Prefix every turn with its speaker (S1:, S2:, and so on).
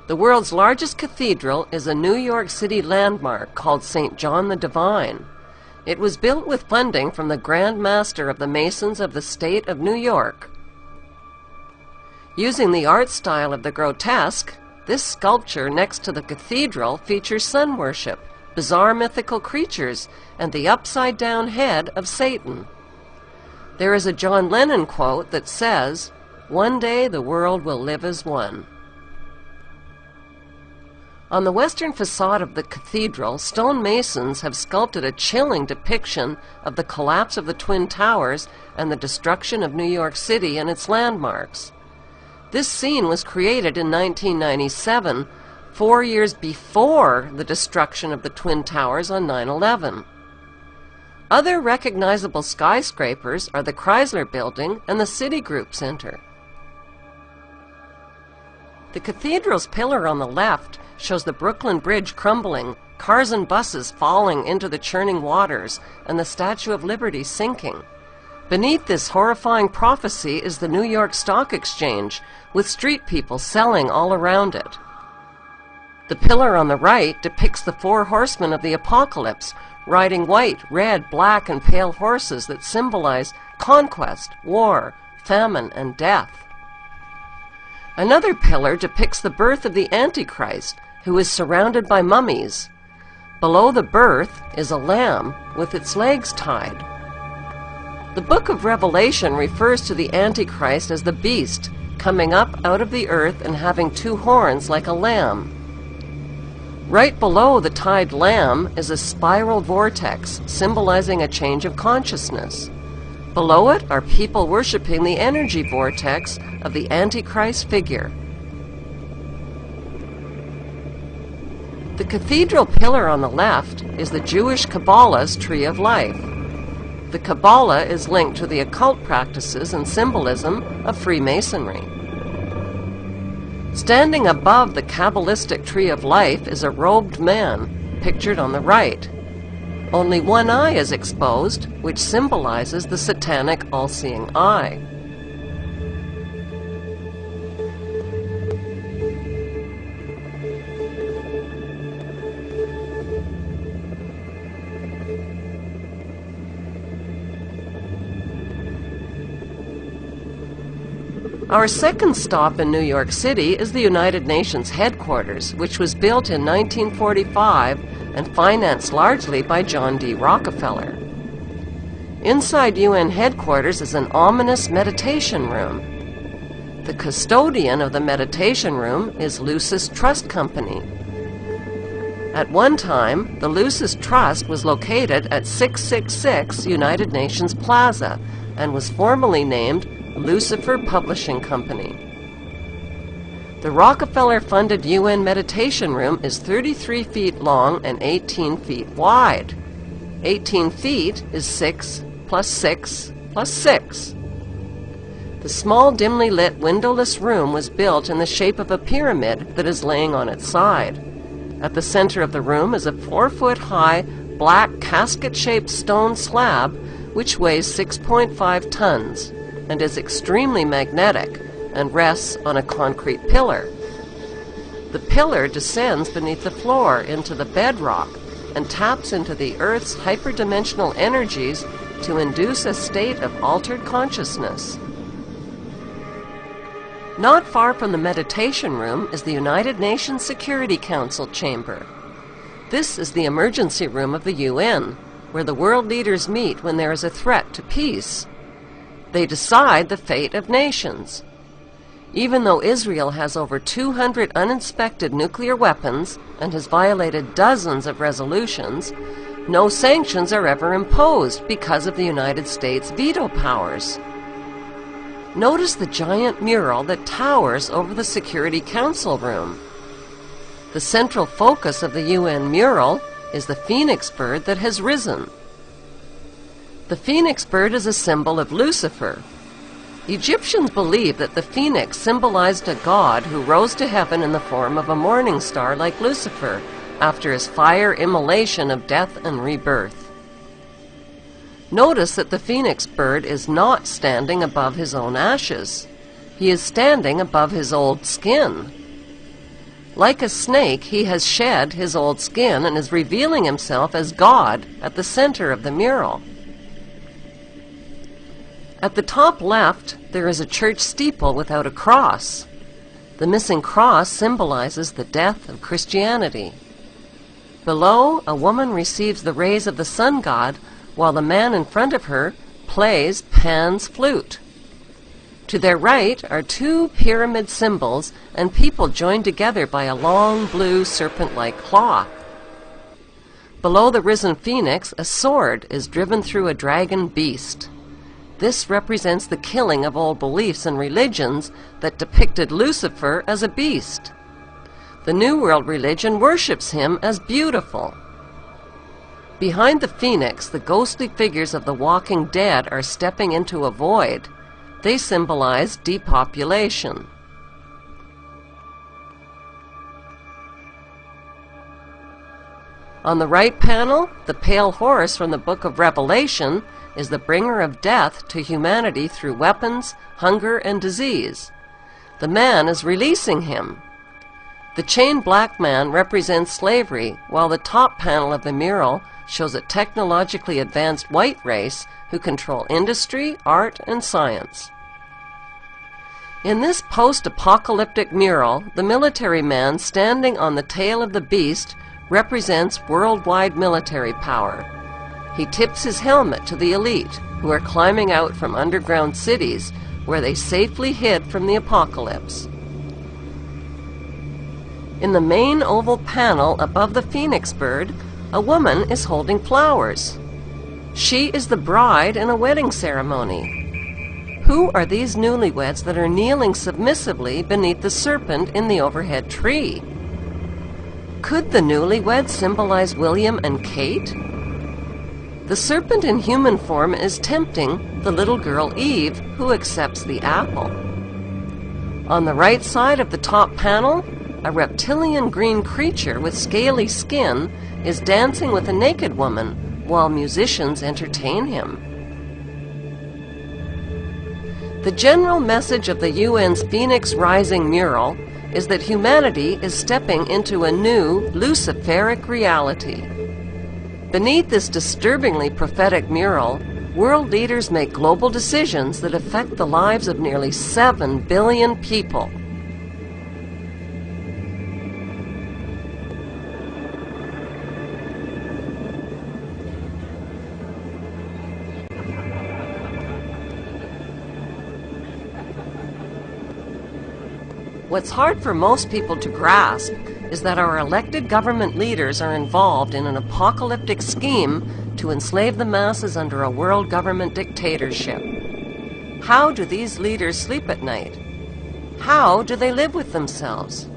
S1: The world's largest cathedral is a New York City landmark called St. John the Divine. It was built with funding from the Grand Master of the Masons of the State of New York. Using the art style of the grotesque, this sculpture next to the cathedral features sun worship, bizarre mythical creatures, and the upside-down head of Satan. There is a John Lennon quote that says, "One day the world will live as one." On the western facade of the cathedral, stonemasons have sculpted a chilling depiction of the collapse of the Twin Towers and the destruction of New York City and its landmarks. This scene was created in 1997, 4 years before the destruction of the Twin Towers on 9/11. Other recognizable skyscrapers are the Chrysler Building and the Citigroup Center. The cathedral's pillar on the left shows the Brooklyn Bridge crumbling, cars and buses falling into the churning waters, and the Statue of Liberty sinking. Beneath this horrifying prophecy is the New York Stock Exchange, with street people selling all around it. The pillar on the right depicts the 4 horsemen of the apocalypse, riding white, red, black, and pale horses that symbolize conquest, war, famine, and death. Another pillar depicts the birth of the Antichrist, who is surrounded by mummies. Below the birth is a lamb with its legs tied. The book of Revelation refers to the Antichrist as the beast, coming up out of the earth and having 2 horns like a lamb. Right below the tied lamb is a spiral vortex, symbolizing a change of consciousness. Below it are people worshiping the energy vortex of the Antichrist figure. The cathedral pillar on the left is the Jewish Kabbalah's Tree of Life. The Kabbalah is linked to the occult practices and symbolism of Freemasonry. Standing above the Kabbalistic Tree of Life is a robed man, pictured on the right. Only one eye is exposed, which symbolizes the satanic all-seeing eye. Our second stop in New York City is the United Nations headquarters, which was built in 1945 and financed largely by John D. Rockefeller. Inside UN headquarters is an ominous meditation room. The custodian of the meditation room is Lucis Trust Company. At one time, the Lucis Trust was located at 666 United Nations Plaza and was formerly named Lucifer Publishing Company. The Rockefeller-funded UN Meditation Room is 33 feet long and 18 feet wide. 18 feet is 6 plus 6 plus 6. The small, dimly lit, windowless room was built in the shape of a pyramid that is laying on its side. At the center of the room is a 4-foot-high, black, casket-shaped stone slab which weighs 6.5 tons. And is extremely magnetic and rests on a concrete pillar. The pillar descends beneath the floor into the bedrock and taps into the Earth's hyperdimensional energies to induce a state of altered consciousness. Not far from the meditation room is the United Nations Security Council chamber. This is the emergency room of the UN, where the world leaders meet when there is a threat to peace. They decide the fate of nations. Even though Israel has over 200 uninspected nuclear weapons and has violated dozens of resolutions, no sanctions are ever imposed because of the United States' veto powers. Notice the giant mural that towers over the Security Council room. The central focus of the UN mural is the phoenix bird that has risen. The phoenix bird is a symbol of Lucifer. Egyptians believed that the phoenix symbolized a god who rose to heaven in the form of a morning star like Lucifer after his fire immolation of death and rebirth. Notice that the phoenix bird is not standing above his own ashes. He is standing above his old skin. Like a snake, he has shed his old skin and is revealing himself as God at the center of the mural. At the top left, there is a church steeple without a cross. The missing cross symbolizes the death of Christianity. Below, a woman receives the rays of the sun god, while the man in front of her plays Pan's flute. To their right are two pyramid symbols and people joined together by a long blue serpent-like claw. Below the risen phoenix, a sword is driven through a dragon beast. This represents the killing of old beliefs and religions that depicted Lucifer as a beast. The New World religion worships him as beautiful. Behind the phoenix, the ghostly figures of the walking dead are stepping into a void. They symbolize depopulation. On the right panel, the pale horse from the book of Revelation is the bringer of death to humanity through weapons, hunger, and disease. The man is releasing him. The chained black man represents slavery, while the top panel of the mural shows a technologically advanced white race who control industry, art, and science. In this post-apocalyptic mural, the military man standing on the tail of the beast represents worldwide military power. He tips his helmet to the elite, who are climbing out from underground cities where they safely hid from the apocalypse. In the main oval panel above the phoenix bird, a woman is holding flowers. She is the bride in a wedding ceremony. Who are these newlyweds that are kneeling submissively beneath the serpent in the overhead tree? Could the newlyweds symbolize William and Kate? The serpent in human form is tempting the little girl Eve, who accepts the apple. On the right side of the top panel, a reptilian green creature with scaly skin is dancing with a naked woman while musicians entertain him. The general message of the UN's Phoenix Rising mural is that humanity is stepping into a new Luciferic reality. Beneath this disturbingly prophetic mural, world leaders make global decisions that affect the lives of nearly 7 billion people. What's hard for most people to grasp is that our elected government leaders are involved in an apocalyptic scheme to enslave the masses under a world government dictatorship. How do these leaders sleep at night? How do they live with themselves?